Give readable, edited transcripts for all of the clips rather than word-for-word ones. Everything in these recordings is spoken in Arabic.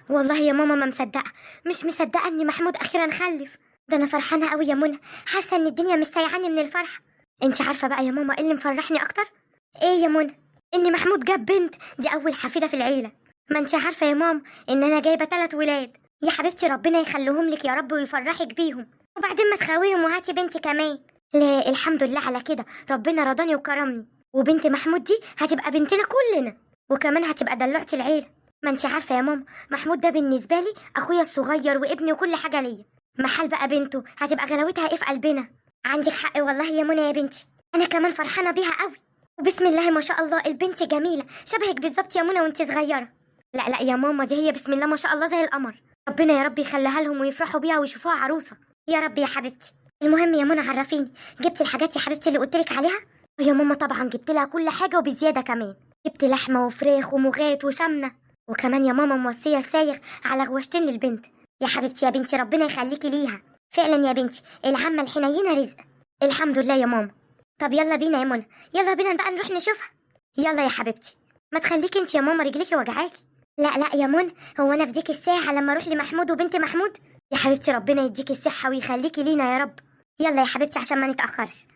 والله يا ماما ما مصدقه، مش مصدقه ان محمود اخيرا خلف. ده انا فرحانه قوي يا منى، حاسه ان الدنيا مش سايعاني من الفرحه. انت عارفه بقى يا ماما ايه اللي مفرحني اكتر؟ ايه يا منى؟ ان محمود جاب بنت، دي اول حفيده في العيله. ما انت عارفه يا ماما ان انا جايبه 3 ولاد. يا حبيبتي ربنا يخليهم لك يا رب ويفرحك بيهم، وبعدين ما تخاويهم وهاتي بنتي كمان. لا الحمد لله على كده، ربنا رضاني وكرمني. وبنت محمود دي هتبقى بنتنا كلنا، وكمان هتبقى دلوعة العيله. ما انت عارفه يا ماما محمود ده بالنسبه لي اخويا الصغير وابني وكل حاجه ليا. محال بقى بنته هتبقى غلاوتها ايه في قلبنا. عندك حق والله يا منى يا بنتي، انا كمان فرحانه بيها قوي. وبسم الله ما شاء الله البنت جميله شبهك بالظبط يا منى وانت صغيره. لا لا يا ماما دي هي بسم الله ما شاء الله زي القمر. ربنا يا رب يخليها لهم ويفرحوا بيها ويشوفوها عروسه يا رب يا حبيبتي. المهم يا منى عرفيني، جبتي الحاجات يا حبيبتي اللي قلتلك عليها؟ يا ماما طبعا جبت لها كل حاجه وبزياده كمان. جبت لحمه وفراخ ومغات وسمنه، وكمان يا ماما موصيه سايغ على غواشتين للبنت. يا حبيبتي يا بنتي ربنا يخليكي ليها. فعلا يا بنتي العمه الحنينه رزق. الحمد لله يا ماما. طب يلا بينا يا منى، يلا بينا بقى نروح نشوفها. يلا يا حبيبتي. ما تخليكي انت يا ماما رجليكي وجعاكي. لا لا يا منى، هو انا في ديك الساعه لما اروح لمحمود وبنت محمود؟ يا حبيبتي ربنا يديكي الصحه ويخليكي لينا يا رب. يلا يا حبيبتي عشان ما نتاخرش.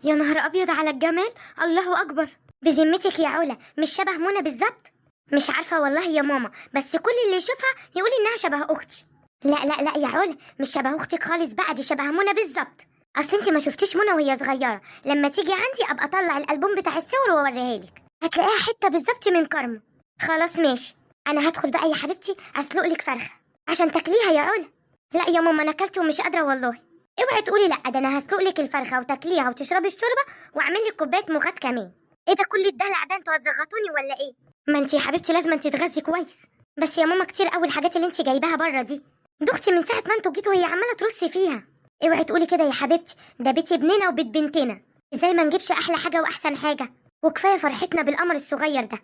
يا نهار ابيض على الجمال، الله اكبر. بذمتك يا علا مش شبه منى بالظبط؟ مش عارفه والله يا ماما، بس كل اللي يشوفها يقول انها شبه اختي. لا لا لا يا علا مش شبه اختك خالص بقى، دي شبه منى بالظبط. اصل انت ما شفتيش منى وهي صغيره. لما تيجي عندي ابقى اطلع الالبوم بتاع الصور واوريها لك، هتلاقيها حته بالظبط من كرمه. خلاص ماشي، انا هدخل بقى يا حبيبتي اسلق لك فرخه عشان تاكليها يا علا. لا يا ماما انا اكلت ومش قادره والله. اوعي تقولي لا، ده انا هسلق لك الفرخه وتاكليها وتشربي الشوربه واعمل لك كوبايه مخات كمان. ايه ده كل الدلع ده، انتوا هتزغطوني ولا ايه؟ ما انت يا حبيبتي لازم تتغذي كويس. بس يا ماما كتير قوي الحاجات اللي انت جايباها بره دي، دختي من ساعه ما انتوا جيتوا وهي عماله ترصي فيها. اوعي تقولي كده يا حبيبتي، ده بيت ابننا وبيت بنتنا، ازاي ما نجيبش احلى حاجه واحسن حاجه؟ وكفايه فرحتنا بالقمر الصغير ده.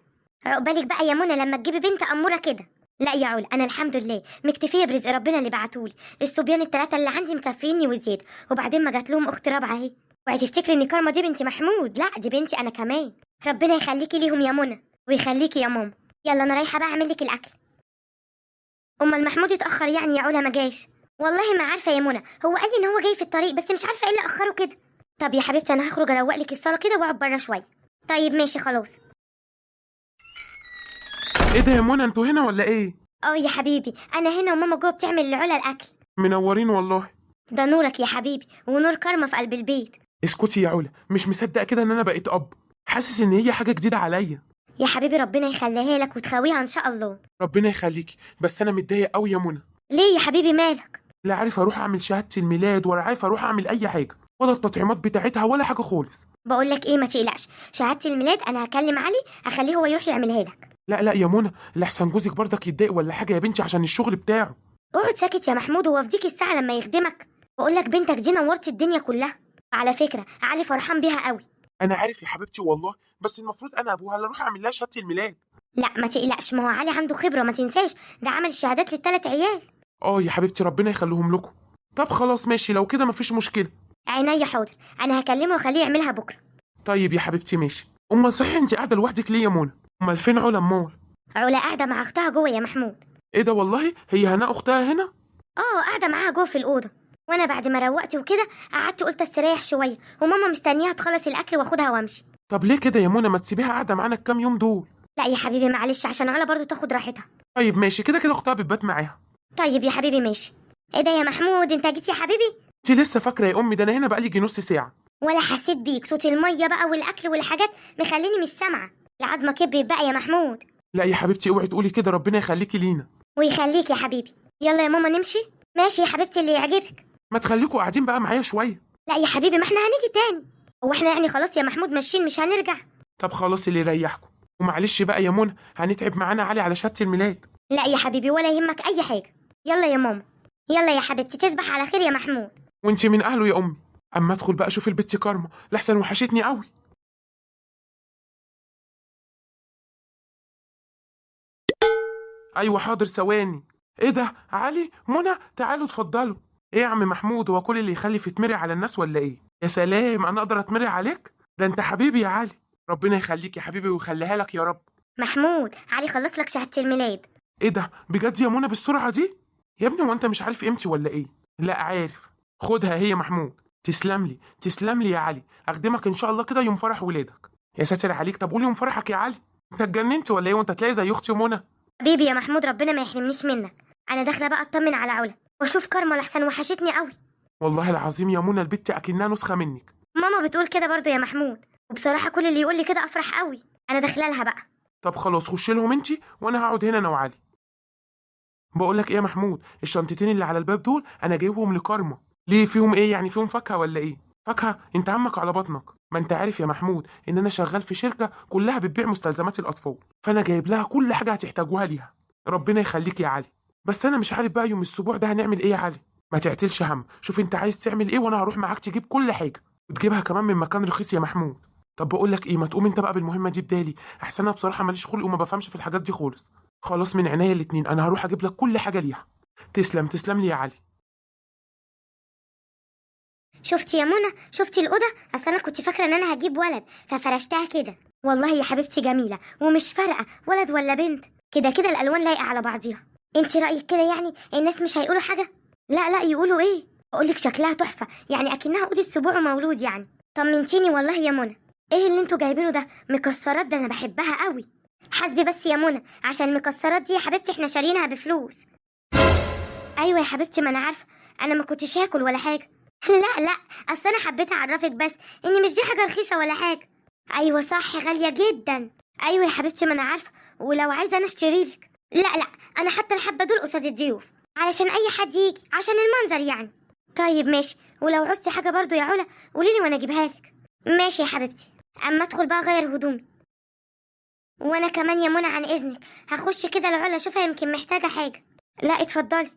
عقبالك بقى يا منى لما تجيبي بنت اموره كده. لا يا عول انا الحمد لله مكتفيه برزق ربنا اللي بعتولي. الصبيان ال3 اللي عندي مكفيني وزياده، وبعدين ما جات لهم اخت رابعه اهي. اوعي تفتكري ان كارما دي بنت محمود، لا دي بنتي انا كمان. ربنا يخليكي ليهم يا منى ويخليكي يا ماما. يلا انا رايحه بقى اعمل لك الاكل. امال محمود اتاخر يعني يا علا ما جاش؟ والله ما عارفه يا منى، هو قال لي ان هو جاي في الطريق بس مش عارفه ايه اللي اخره كده. طب يا حبيبتي انا هخرج اروق لك الصاله كده واقعد بره شويه. طيب ماشي خلاص. ايه ده يا منى، انتوا هنا ولا ايه؟ اه يا حبيبي انا هنا وماما جوه بتعمل لعلا الاكل. منورين والله. ده نورك يا حبيبي ونور كارما في قلب البيت. اسكتي يا علا، مش مصدق كده ان انا بقيت اب. حاسس ان هي حاجه جديده عليا. يا حبيبي ربنا يخليها لك وتخاويها ان شاء الله. ربنا يخليكي، بس انا متضايق قوي يا منى. ليه يا حبيبي مالك؟ لا عارف اروح اعمل شهاده الميلاد ولا عارف اروح اعمل اي حاجه، ولا التطعيمات بتاعتها ولا حاجه خالص. بقول لك ايه ما تقلقش، شهاده الميلاد انا هكلم علي اخليه هو يروح يعملها لك. لا لا يا منى، لحسن جوزك برضك يتضايق ولا حاجه يا بنتي عشان الشغل بتاعه. اقعد ساكت يا محمود، هو في ديك الساعه لما يخدمك. بقول لك بنتك دي نورت الدنيا كلها. على فكره علي فرحان بيها قوي. انا عارف يا حبيبتي والله، بس المفروض انا ابوها اللي اروح اعمل لها شهاده الميلاد. لا ما تقلقش، ما هو علي عنده خبره ما تنساش، ده عمل الشهادات لل3 عيال. اه يا حبيبتي ربنا يخليهم لكم. طب خلاص ماشي لو كده مفيش مشكله. عينيا حاضر، انا هكلمه واخليه يعملها بكره. طيب يا حبيبتي ماشي. امال صحيح انت قاعده لوحدك ليه يا منى؟ امال فين علا امال؟ علا قاعده مع اختها جوه يا محمود. ايه ده والله، هي هنا اختها هنا؟ اه قاعده معاها جوه في الاوضه، وانا بعد ما روقت وكده قعدت قلت استريح شويه، وماما مستنياها تخلص الاكل واخدها وامشي. طب ليه كده يا منى، ما تسيبيها قاعده معانا الكام يوم دول؟ لا يا حبيبي معلش عشان علا برضو تاخد راحتها. طيب ماشي، كده كده اختها بتبات معاها. طيب يا حبيبي ماشي. ايه ده يا محمود انت جيت يا حبيبي؟ انت لسه فاكره يا امي؟ ده انا هنا بقالي يجي نص ساعه. ولا حسيت بيك، صوت الميه بقى والاكل والحاجات مخليني مش سامعه. العظمه كبرت بقى يا محمود. لا يا حبيبتي اوعي تقولي كده، ربنا يخليكي لينا. ويخليك يا حبيبي. يلا يا ماما نمشي. ماشي يا حبيبتي اللي يعجبك. ما تخليكوا قاعدين بقى معايا شويه. لا يا حبيبي ما احنا هنيجي تاني. هو احنا يعني خلاص يا محمود ماشيين مش هنرجع؟ طب خلاص اللي يريحكم. ومعلش بقى يا منى، هنتعب معانا علي على شهاده الميلاد. لا يا حبيبي ولا يهمك اي حاجه. يلا يا ماما. يلا يا حبيبتي تصبح على خير يا محمود. وانت من اهله يا امي. اما ادخل بقى اشوف البت كارما لحسن وحشتني قوي. ايوه حاضر ثواني. ايه ده علي منى، تعالوا اتفضلوا. ايه يا عم محمود، هو كل اللي يخلف يتمرق على الناس ولا ايه؟ يا سلام، انا اقدر اتمرق عليك؟ ده انت حبيبي يا علي. ربنا يخليك يا حبيبي ويخليها لك يا رب. محمود علي خلص لك شهاده الميلاد. ايه ده بجد يا منى بالسرعه دي؟ يا ابني هو انت مش عارف قيمتي ولا ايه؟ لا عارف. خدها هي محمود. تسلم لي تسلم لي يا علي، اخدمك ان شاء الله كده يوم فرح ولادك. يا ساتر عليك، طب قول يوم فرحك يا علي. انت اتجننت ولا ايه وانت تلاقي زي اختي منى؟ حبيبي يا محمود، ربنا ما يحرمنيش منك. انا داخله بقى اطمن على علا واشوف كارما لحسن وحشتني قوي. والله العظيم يا منى البت اكنها نسخه منك. ماما بتقول كده برضو يا محمود، وبصراحه كل اللي يقول لي كده افرح قوي. انا داخله لها بقى. طب خلاص خش لهم انت وانا هقعد هنا انا وعلي. بقول لك ايه يا محمود، الشنطتين اللي على الباب دول انا جايبهم لكارما. ليه فيهم ايه يعني؟ فيهم فاكهه ولا ايه؟ فاكهه؟ انت عمك على بطنك. ما انت عارف يا محمود ان انا شغال في شركه كلها بتبيع مستلزمات الاطفال، فانا جايب لها كل حاجه هتحتاجوها ليها. ربنا يخليك يا علي. بس انا مش عارف بقى يوم الاسبوع ده هنعمل ايه يا علي. ما تعتلش هم، شوف انت عايز تعمل ايه وانا هروح معاك تجيب كل حاجه، وتجيبها كمان من مكان رخيص يا محمود. طب بقول لك ايه، ما تقوم انت بقى بالمهمه دي بدالي، احسن انا بصراحه ماليش خلق وما بفهمش في الحاجات دي خالص. خلاص من عينيا الاتنين، انا هروح اجيب لك كل حاجه ليها. تسلم تسلم لي يا علي. شفتي يا منى؟ شفتي الاوضه؟ اصل انا كنت فاكره ان انا هجيب ولد ففرشتها كده. والله يا حبيبتي جميله ومش فارقه ولد ولا بنت، كده كده الالوان لايقه على بعضيها. انت رايك كده يعني الناس مش هيقولوا حاجه؟ لا لا، يقولوا ايه؟ اقولك شكلها تحفه، يعني اكنها اوضه سبوع ومولود يعني. طمنتيني والله يا منى. ايه اللي انتوا جايبينه ده؟ مكسرات؟ ده انا بحبها قوي. حاسبي بس يا منى، عشان المكسرات دي يا حبيبتي احنا شارينها بفلوس. ايوه يا حبيبتي ما انا عارفه، انا ما كنتش هاكل ولا حاجه. لا لا، اصل انا حبيت اعرفك بس ان مش دي حاجه رخيصه ولا حاجه. ايوه صح، غاليه جدا. ايوه يا حبيبتي ما انا عارفه، ولو عايزه انا اشتري لك. لا لا، انا حتى الحبه دول قصاد الضيوف علشان اي حد يجي، عشان المنظر يعني. طيب ماشي، ولو عوزتي حاجه برضو يا علا قوليلي وانا اجيبها لك. ماشي يا حبيبتي. اما ادخل بقى غير هدومي. وانا كمان يا منى عن اذنك هخش كده لعلا اشوفها يمكن محتاجه حاجه. لا اتفضلي.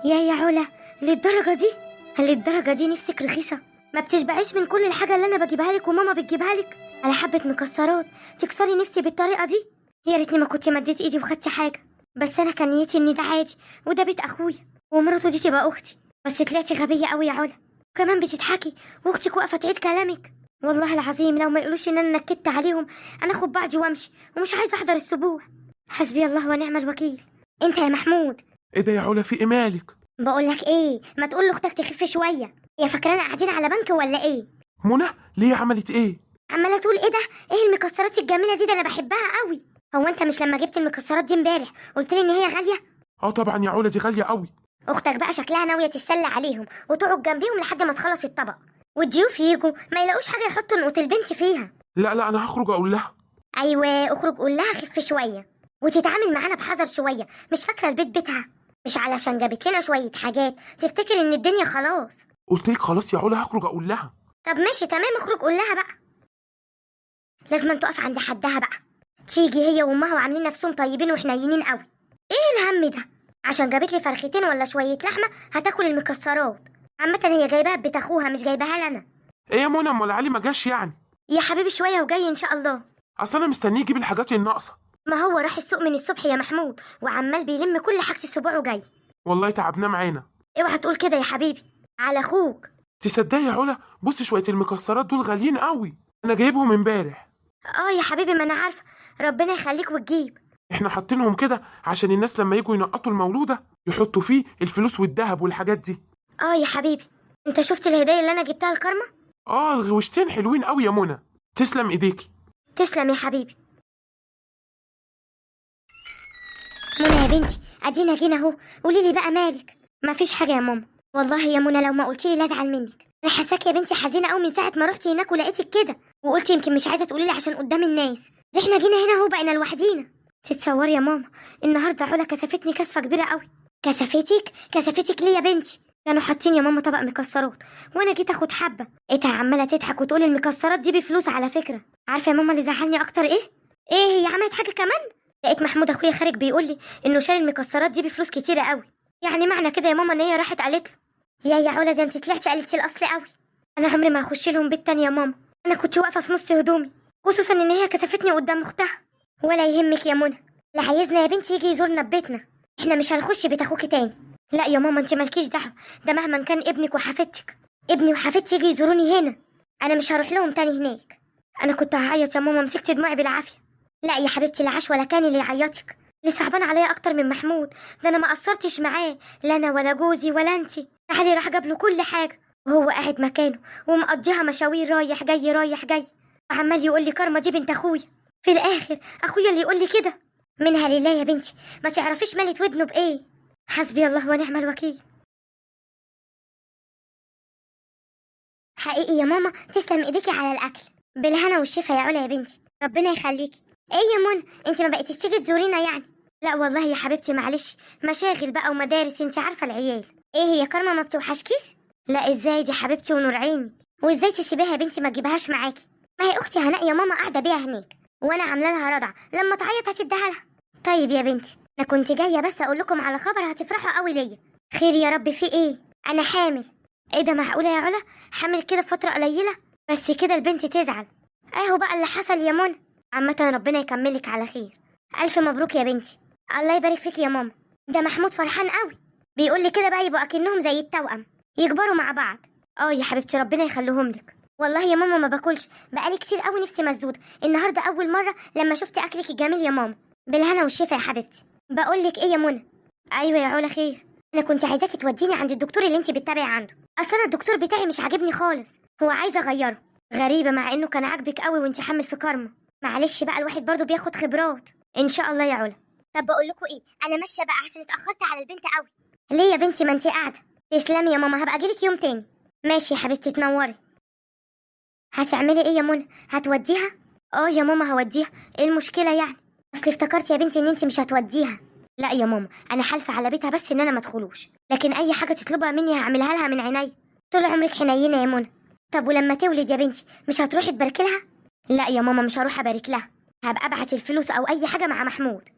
يا علا، للدرجه دي؟ للدرجه دي نفسك رخيصه؟ ما بتشبعيش من كل الحاجه اللي انا بجيبها لك وماما بتجيبها لك على حبه مكسرات تكسري نفسي بالطريقه دي؟ يا ريتني ما كنت مديت ايدي وخدتي حاجه، بس انا كان نيتي ان ده عادي وده بيت اخويا ومراته دي تبقى اختي. بس طلعتي غبيه قوي يا علا، كمان بتضحكي واختك واقفه تعيد كلامك. والله العظيم لو ما يقولوش ان انا نكدت عليهم انا اخد بعضي وامشي، ومش عايزه احضر السبوع. حسبي الله ونعم الوكيل. انت يا محمود. ايه ده يا علا، في ايه مالك؟ بقول لك ايه، ما تقول لاختك تخف شويه. يا فاكرانا قاعدين على بنك ولا ايه؟ منى ليه عملت ايه؟ عماله تقول ايه ده؟ ايه المكسرات الجميله دي؟ ده انا بحبها قوي. هو انت مش لما جبت المكسرات دي امبارح قلت لي ان هي غاليه؟ اه طبعا يا علا دي غاليه قوي. اختك بقى شكلها ناويه تتسلى عليهم وتقعد جنبيهم لحد ما تخلص الطبق، والضيوف يجوا ما يلاقوش حاجه يحطوا نقط البنت فيها. لا لا انا هخرج اقول لها. ايوه اخرج قول لها خف شويه وتتعامل معانا بحذر شويه. مش فاكره البيت بيتها؟ مش علشان جابت لنا شويه حاجات تفتكر ان الدنيا خلاص. قلت لك خلاص يا علا هخرج اقول لها. طب ماشي تمام، اخرج قول لها بقى. لازم تقف عند حدها بقى. تيجي هي وامها وعاملين نفسهم طيبين وحنينين قوي. ايه الهم ده؟ عشان جابت لي فرختين ولا شويه لحمه هتاكل المكسرات. عامه هي جايباها ببيت اخوها مش جايباها لنا. ايه يا منى، امال علي ما جاش يعني؟ يا حبيبي شويه وجاي ان شاء الله. اصل انا مستنيه يجيب الحاجات الناقصه. ما هو راح السوق من الصبح يا محمود وعمال بيلم كل حاجه السبوع وجاي. والله تعبناه معانا. اوعى تقول كده يا حبيبي على اخوك. تصدقي يا علا، بص شويه المكسرات دول غاليين قوي، انا جايبهم امبارح. اه يا حبيبي ما انا عارفه، ربنا يخليك وتجيب. احنا حاطينهم كده عشان الناس لما يجوا ينقطوا المولوده يحطوا فيه الفلوس والذهب والحاجات دي. اه يا حبيبي، انت شفت الهدايا اللي انا جبتها لكارما؟ اه الغوشتين حلوين قوي يا منى، تسلم ايديكي. تسلم يا حبيبي. منى يا بنتي ادينا جينا اهو، قولي لي بقى مالك؟ مفيش حاجه يا ماما. والله يا منى لو ما قلتي لي لا ازعل منك. انا حاساك يا بنتي حزينه قوي من ساعه ما رحتي هناك ولقيتك كده، وقلت يمكن مش عايزه تقولي لي عشان قدام الناس. دي احنا جينا هنا اهو بقينا لوحدينا. تتصوري يا ماما النهارده علا كسفتني كسفه كبيره قوي. كسفتك؟ كسفتك ليه يا بنتي؟ كانوا حاطين يا ماما طبق مكسرات وانا جيت اخد حبه، لقيتها عماله تضحك وتقول المكسرات دي بفلوس على فكره. عارفه يا ماما اللي زعلني اكتر ايه؟ ايه هي عملت حاجه كمان؟ لقيت محمود اخويا خارج بيقول لي انه شاري المكسرات دي بفلوس كتيره قوي. يعني معنى كده يا ماما ان هي راحت قالت له يا علا ده انت طلعتي قلتي الاصل قوي. انا عمري ما هخش لهم بيت تاني يا ماما، انا كنت واقفه في نص هدومي، خصوصا ان هي كسفتني قدام اختها. ولا يهمك يا منى، لا عايزنا يا بنتي يجي يزورنا ببيتنا، احنا مش هنخش بيت اخوكي تاني. لا يا ماما انت مالكيش دعوه، ده مهما كان ابنك وحفيدتك. ابني وحفيدتي يجي يزوروني هنا، انا مش هروح لهم تاني هناك. انا كنت هعيط يا ماما، مسكت دموعي بالعافيه. لا يا حبيبتي لا عاش ولا كان اللي يعيطك، اللي صعبان عليا اكتر من محمود ده انا ما قصرتش معاه، لا انا ولا جوزي ولا انتي. علي راح جاب له كل حاجه وهو قاعد مكانه ومقضيها مشاوير رايح جاي رايح جاي، وعمال يقول لي كارما دي بنت اخويا. في الاخر اخويا اللي يقول لي كده. منها لله يا بنتي، ما تعرفيش مالت ودنه بايه. حسبي الله ونعم الوكيل. حقيقي يا ماما تسلم ايديكي على الاكل، بالهنا والشفا يا علا يا بنتي، ربنا يخليكي. ايه يا منى انت ما بقيتيش تيجي تزورينا يعني؟ لا والله يا حبيبتي معلش، مشاغل بقى ومدارس، انت عارفه العيال. ايه هي كارما ما بتوحشكيش؟ لا ازاي دي حبيبتي ونور عيني، وازاي تسيبيها يا بنتي ما تجيبهاش معاكي؟ ما هي اختي هناء يا ماما قاعده بيها هناك، وانا عامله لها رضع، لما تعيط هتديها لها. طيب يا بنتي انا كنت جايه بس اقول لكم على خبر هتفرحوا قوي ليا. خير يا رب، في ايه؟ انا حامل. ايه ده معقوله يا علا؟ حامل كده في فتره قليله؟ بس كده البنت تزعل. اهو بقى اللي حصل يا منى. عامه ربنا يكملك على خير. الف مبروك يا بنتي. الله يبارك فيك يا ماما. ده محمود فرحان قوي، بيقول لي كده بقى يبقوا اكنهم زي التوأم، يكبروا مع بعض. يا حبيبتي ربنا يخليهم لك. والله يا ماما ما باكلش بقالي كتير قوي، نفسي مسدوده. النهارده اول مره لما شفت اكلك الجميل يا ماما. بالهنا والشفا يا حبيبتي. بقول لك ايه يا منى؟ ايوه يا علا خير. انا كنت عايزاكي توديني عند الدكتور اللي انت بتتابعي عنده. اصل انا الدكتور بتاعي مش عاجبني خالص، هو عايز اغيره. غريبه مع انه كان عاجبك قوي وانت حامل في كارما. معلش بقى الواحد برضو بياخد خبرات. ان شاء الله يا علا. طب بقول لكم ايه، انا ماشيه بقى عشان اتاخرت على البنت قوي. ليه يا بنتي ما انت قاعده؟ تسلمي يا ماما، هبقى اجيلك يوم تاني. ماشي يا حبيبتي تنوري. هتعملي ايه يا منى؟ هتوديها؟ يا ماما هوديها. ايه المشكله يعني؟ اصل افتكرت يا بنتي ان انت مش هتوديها. لا يا ماما انا حالفه على بيتها بس ان انا ما ادخلوش، لكن اي حاجه تطلبها مني هعملها لها من عينيا. طول عمرك حنينه يا منى. طب ولما تولد يا بنتي مش هتروحي تباركي لها؟ لا يا ماما مش هروح ابارك لها، هبقى ابعت الفلوس او اي حاجه مع محمود.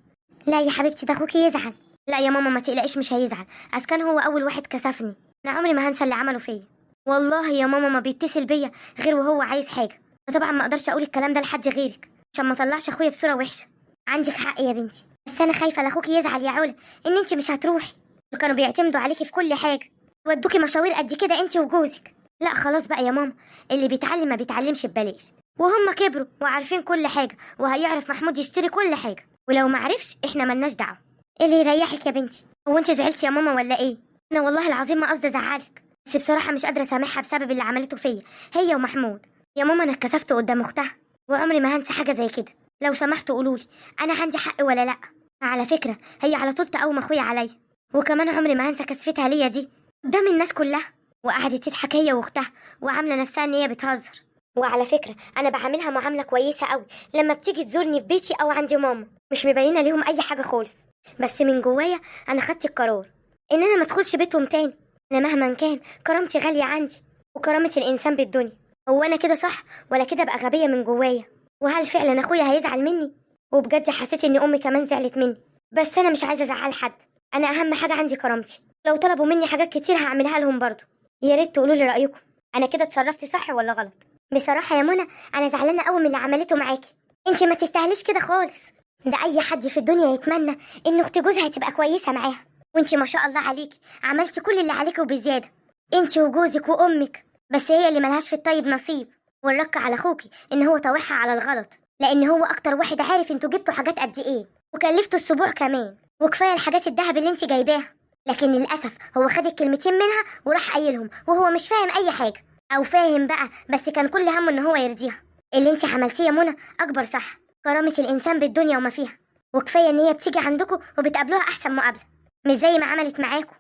لا يا حبيبتي ده اخوكي يزعل. لا يا ماما ما تقلقيش مش هيزعل، كان هو اول واحد كسفني، انا عمري ما هنسى اللي عمله فيا. والله يا ماما ما بيتصل بيا غير وهو عايز حاجه. طبعا ما اقدرش اقول الكلام ده لحد غيرك عشان ما اطلعش اخويا بصوره وحشه. عندك حق يا بنتي، بس انا خايفه لاخوكي يزعل يا علا ان انت مش هتروحي، وكانوا بيعتمدوا عليكي في كل حاجه، ودوكي مشاوير قد كده انت وجوزك. لا خلاص بقى يا ماما، اللي بيتعلم ما بيتعلمش ببلاش، وهم كبروا وعارفين كل حاجه، وهيعرف محمود يشتري كل حاجه، ولو ما عرفش احنا ملناش دعوه. ايه اللي يريحك يا بنتي؟ هو انت زعلتي يا ماما ولا ايه؟ انا والله العظيم ما قصدي ازعلك، بس بصراحه مش قادره اسامحها بسبب اللي عملته فيا هي ومحمود. يا ماما انا اتكسفت قدام اختها، وعمري ما هنسى حاجه زي كده. لو سمحتوا قولولي انا عندي حق ولا لا. على فكره هي على طول تقوم اخويا عليا، وكمان عمري ما هنسى كسفتها ليا دي قدام الناس كلها، وقعدت تضحك هي واختها وعامله نفسها ان هي بتهزر. وعلى فكره انا بعاملها معامله كويسه قوي لما بتيجي تزورني في بيتي او عند ماما، مش مبينه ليهم اي حاجه خالص، بس من جوايا انا خدت القرار ان انا ما ادخلش بيتهم تاني. انا مهما كان كرامتي غاليه عندي، وكرامه الانسان بالدنيا. هو انا كده صح ولا كده بقى غبيه من جوايا؟ وهل فعلا اخويا هيزعل مني؟ وبجد حسيت ان امي كمان زعلت مني، بس انا مش عايزه ازعل حد، انا اهم حاجه عندي كرامتي. لو طلبوا مني حاجات كتير هعملها لهم برضو. يا ريت تقولوا لي رايكم، انا كده اتصرفت صح ولا غلط؟ بصراحه يا منى انا زعلانه قوي من اللي عملته معاكي، انت ما تستاهليش كده خالص. ده اي حد في الدنيا يتمنى ان اخت جوزها تبقى كويسه معاها، وانت ما شاء الله عليكي عملتي كل اللي عليكي وبزياده، انت وجوزك وامك، بس هي اللي ملهاش في الطيب نصيب. والرك على اخوكي ان هو طوحها على الغلط، لان هو اكتر واحد عارف انتوا جبتوا حاجات قد ايه، وكلفتوا السبوع كمان، وكفايه الحاجات الذهب اللي انت جايباها. لكن للاسف هو خد الكلمتين منها وراح قايلهم وهو مش فاهم اي حاجه، او فاهم بقى بس كان كل همه ان هو يرضيها. اللي انت عملتيه يا منى اكبر صح، كرامه الانسان بالدنيا وما فيها، وكفايه ان هي بتيجي عندكم وبتقابلوها احسن مقابله، مش زي ما عملت معاكم.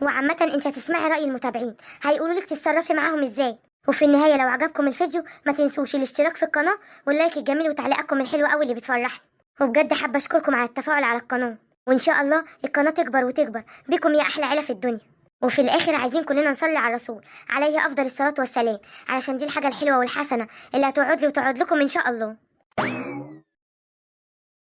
وعامه انت هتسمعي راي المتابعين، هيقولوا لك تتصرفي معاهم ازاي. وفي النهايه لو عجبكم الفيديو ما تنسوش الاشتراك في القناه واللايك الجميل وتعليقاتكم الحلوه قوي اللي بتفرحني، وبجد حابه اشكركم على التفاعل على القناه، وان شاء الله القناه تكبر وتكبر بكم يا احلى عيله في الدنيا. وفي الاخر عايزين كلنا نصلي على الرسول عليه افضل الصلاه والسلام، علشان دي الحاجه الحلوه والحسنه اللي هتقعد لي وتقعد لكم ان شاء الله.